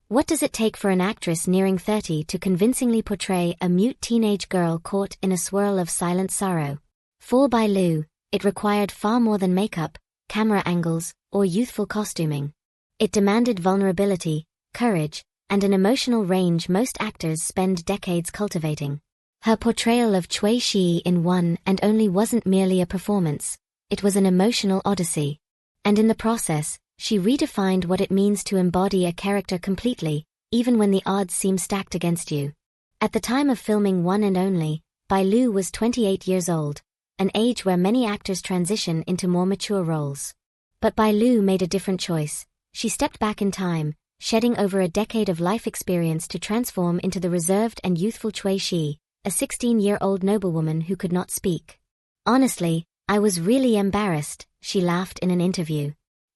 What does it take for an actress nearing 30 to convincingly portray a mute teenage girl caught in a swirl of silent sorrow? For Bai Lu, it required far more than makeup, camera angles, or youthful costuming. It demanded vulnerability, courage, and an emotional range most actors spend decades cultivating. Her portrayal of Cui Shiyi in One and Only wasn't merely a performance, it was an emotional odyssey. And in the process, she redefined what it means to embody a character completely, even when the odds seem stacked against you. At the time of filming One and Only, Bai Lu was 28 years old, an age where many actors transition into more mature roles. But Bai Lu made a different choice. She stepped back in time, shedding over a decade of life experience to transform into the reserved and youthful Cui Shiyi, a 16-year-old noblewoman who could not speak. "Honestly, I was really embarrassed," she laughed in an interview.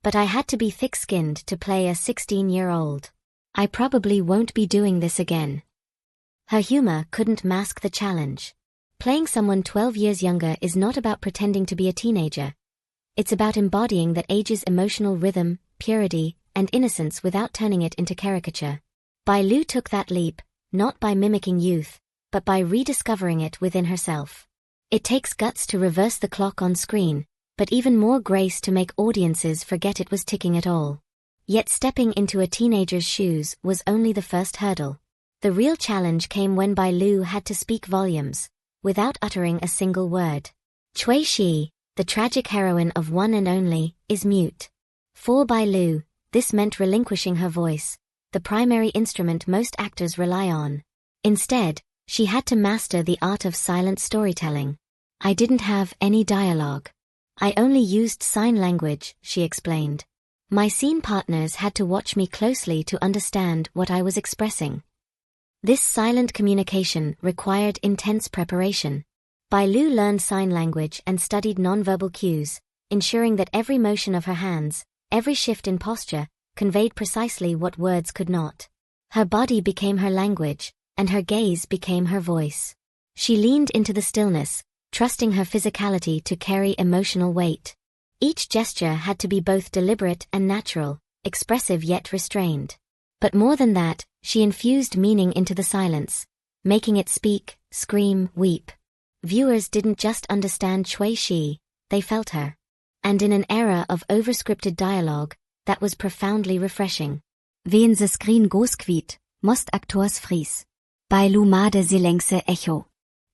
"But I had to be thick-skinned to play a 16-year-old. I probably won't be doing this again." Her humor couldn't mask the challenge. Playing someone 12 years younger is not about pretending to be a teenager. It's about embodying that age's emotional rhythm, purity, and innocence without turning it into caricature. Bai Lu took that leap, not by mimicking youth, but by rediscovering it within herself. It takes guts to reverse the clock on screen, but even more grace to make audiences forget it was ticking at all. Yet stepping into a teenager's shoes was only the first hurdle. The real challenge came when Bai Lu had to speak volumes, without uttering a single word. Cui Shiyi, the tragic heroine of One and Only, is mute. For Bai Lu, this meant relinquishing her voice, the primary instrument most actors rely on. Instead, she had to master the art of silent storytelling. "I didn't have any dialogue. I only used sign language," she explained. "My scene partners had to watch me closely to understand what I was expressing." This silent communication required intense preparation. Bai Lu learned sign language and studied nonverbal cues, ensuring that every motion of her hands, every shift in posture, conveyed precisely what words could not. Her body became her language, and her gaze became her voice. She leaned into the stillness, trusting her physicality to carry emotional weight. Each gesture had to be both deliberate and natural, expressive yet restrained. But more than that, she infused meaning into the silence, making it speak, scream, weep. Viewers didn't just understand Cui Shiyi, they felt her. And in an era of overscripted dialogue, that was profoundly refreshing. Wen the screen goes quiet, most actors freeze. Bai Lu made silence echo.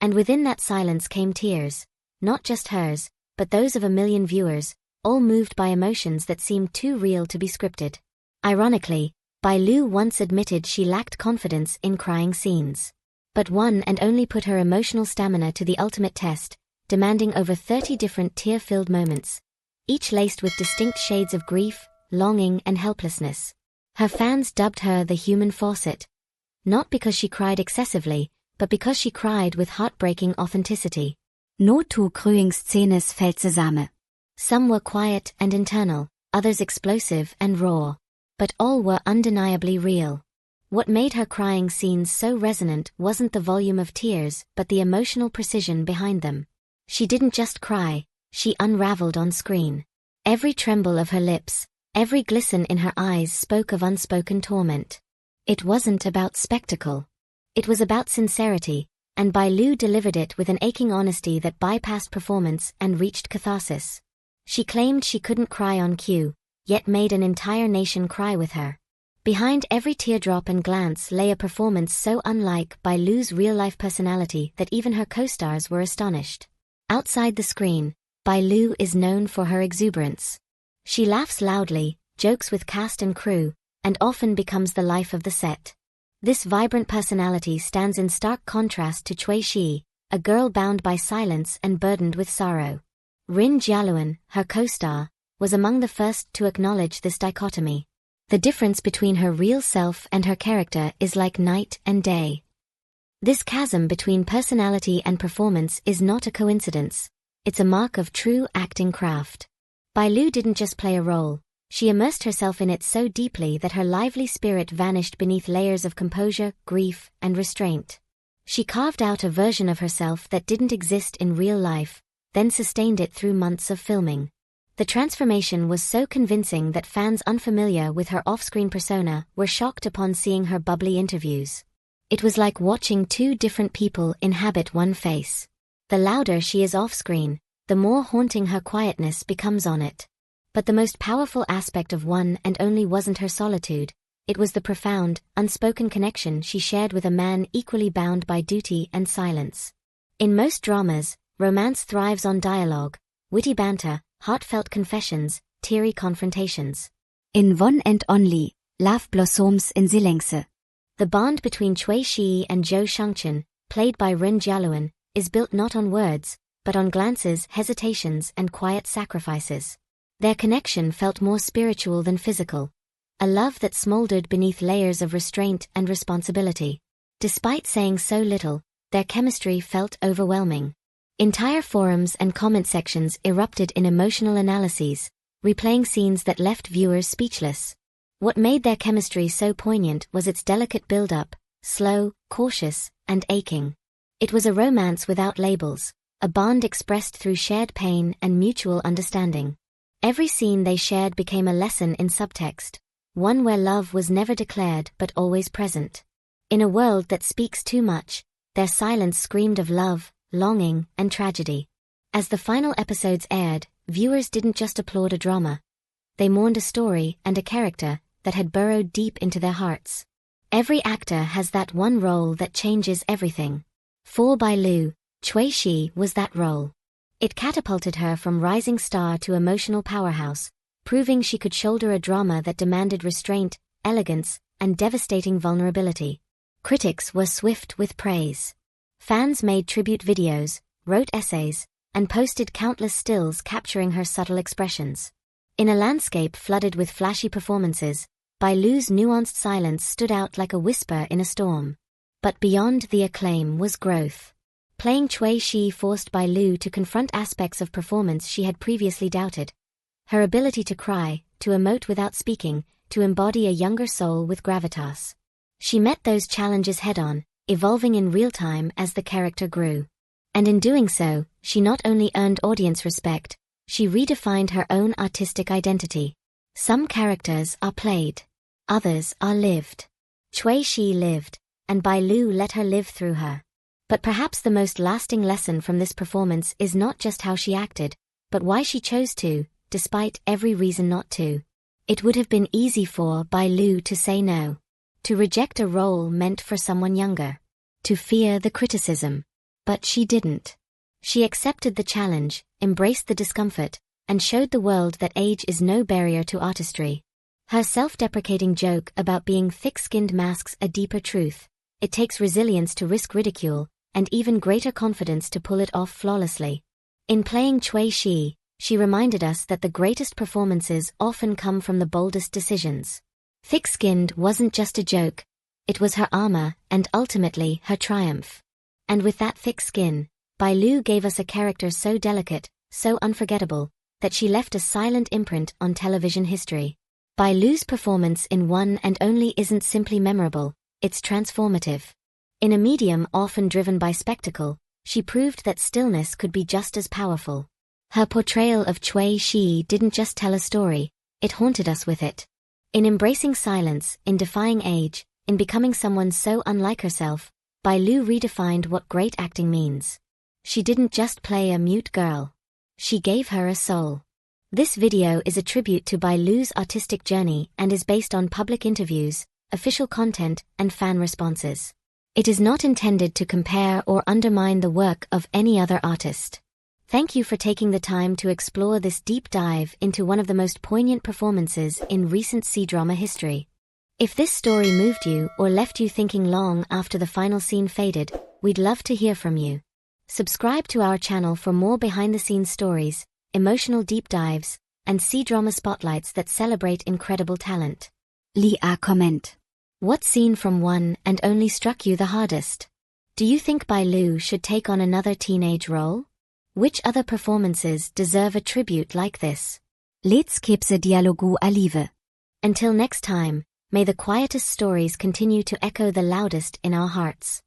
And within that silence came tears, not just hers, but those of a million viewers, all moved by emotions that seemed too real to be scripted. Ironically, Bai Lu once admitted she lacked confidence in crying scenes. But One and Only put her emotional stamina to the ultimate test, demanding over 30 different tear-filled moments, each laced with distinct shades of grief, longing, and helplessness. Her fans dubbed her the human faucet, not because she cried excessively, but because she cried with heartbreaking authenticity. No two crying scenes fällt zusammen. Some were quiet and internal, others explosive and raw. But all were undeniably real. What made her crying scenes so resonant wasn't the volume of tears, but the emotional precision behind them. She didn't just cry, she unraveled on screen. Every tremble of her lips, every glisten in her eyes spoke of unspoken torment. It wasn't about spectacle. It was about sincerity, and Bai Lu delivered it with an aching honesty that bypassed performance and reached catharsis. She claimed she couldn't cry on cue, yet made an entire nation cry with her. Behind every teardrop and glance lay a performance so unlike Bai Lu's real-life personality that even her co-stars were astonished. Outside the screen, Bai Lu is known for her exuberance. She laughs loudly, jokes with cast and crew, and often becomes the life of the set. This vibrant personality stands in stark contrast to Cui Shiyi, a girl bound by silence and burdened with sorrow. Ren Jialun, her co-star, was among the first to acknowledge this dichotomy. The difference between her real self and her character is like night and day. This chasm between personality and performance is not a coincidence. It's a mark of true acting craft. Bai Lu didn't just play a role, she immersed herself in it so deeply that her lively spirit vanished beneath layers of composure, grief, and restraint. She carved out a version of herself that didn't exist in real life, then sustained it through months of filming. The transformation was so convincing that fans unfamiliar with her off-screen persona were shocked upon seeing her bubbly interviews. It was like watching two different people inhabit one face. The louder she is off-screen, the more haunting her quietness becomes on it. But the most powerful aspect of One and Only wasn't her solitude. It was the profound, unspoken connection she shared with a man equally bound by duty and silence. In most dramas, romance thrives on dialogue, witty banter, heartfelt confessions, teary confrontations. In One and Only, love blossoms in silence. The bond between Cui Shiyi and Zhou Shangchen, played by Ren Jialun, is built not on words, but on glances, hesitations, and quiet sacrifices. Their connection felt more spiritual than physical. A love that smoldered beneath layers of restraint and responsibility. Despite saying so little, their chemistry felt overwhelming. Entire forums and comment sections erupted in emotional analyses, replaying scenes that left viewers speechless. What made their chemistry so poignant was its delicate build-up, slow, cautious, and aching. It was a romance without labels, a bond expressed through shared pain and mutual understanding. Every scene they shared became a lesson in subtext, one where love was never declared but always present. In a world that speaks too much, their silence screamed of love, longing, and tragedy. As the final episodes aired, viewers didn't just applaud a drama. They mourned a story and a character that had burrowed deep into their hearts. Every actor has that one role that changes everything. For Bai Lu, Cui Shiyi was that role. It catapulted her from rising star to emotional powerhouse, proving she could shoulder a drama that demanded restraint, elegance, and devastating vulnerability. Critics were swift with praise. Fans made tribute videos, wrote essays, and posted countless stills capturing her subtle expressions. In a landscape flooded with flashy performances, Bai Lu's nuanced silence stood out like a whisper in a storm. But beyond the acclaim was growth. Playing Cui Shiyi forced Bai Lu to confront aspects of performance she had previously doubted. Her ability to cry, to emote without speaking, to embody a younger soul with gravitas. She met those challenges head-on, evolving in real time as the character grew. And in doing so, she not only earned audience respect, she redefined her own artistic identity. Some characters are played. Others are lived. Cui Shiyi lived, and Bai Lu let her live through her. But perhaps the most lasting lesson from this performance is not just how she acted, but why she chose to, despite every reason not to. It would have been easy for Bai Lu to say no. To reject a role meant for someone younger. To fear the criticism. But she didn't. She accepted the challenge, embraced the discomfort, and showed the world that age is no barrier to artistry. Her self-deprecating joke about being thick-skinned masks a deeper truth. It takes resilience to risk ridicule, and even greater confidence to pull it off flawlessly. In playing Cui Shiyi, she reminded us that the greatest performances often come from the boldest decisions. Thick-skinned wasn't just a joke, it was her armor, and ultimately her triumph. And with that thick skin, Bai Lu gave us a character so delicate, so unforgettable, that she left a silent imprint on television history. Bai Lu's performance in One and Only isn't simply memorable, it's transformative. In a medium often driven by spectacle, she proved that stillness could be just as powerful. Her portrayal of Cui Shiyi didn't just tell a story, it haunted us with it. In embracing silence, in defying age, in becoming someone so unlike herself, Bai Lu redefined what great acting means. She didn't just play a mute girl. She gave her a soul. This video is a tribute to Bai Lu's artistic journey and is based on public interviews, official content, and fan responses. It is not intended to compare or undermine the work of any other artist. Thank you for taking the time to explore this deep dive into one of the most poignant performances in recent C-drama history. If this story moved you or left you thinking long after the final scene faded, we'd love to hear from you. Subscribe to our channel for more behind-the-scenes stories, emotional deep dives, and C-drama spotlights that celebrate incredible talent. Leave a comment. What scene from One and Only struck you the hardest? Do you think Bai Lu should take on another teenage role? Which other performances deserve a tribute like this? Let's keep the dialogue alive. Until next time, may the quietest stories continue to echo the loudest in our hearts.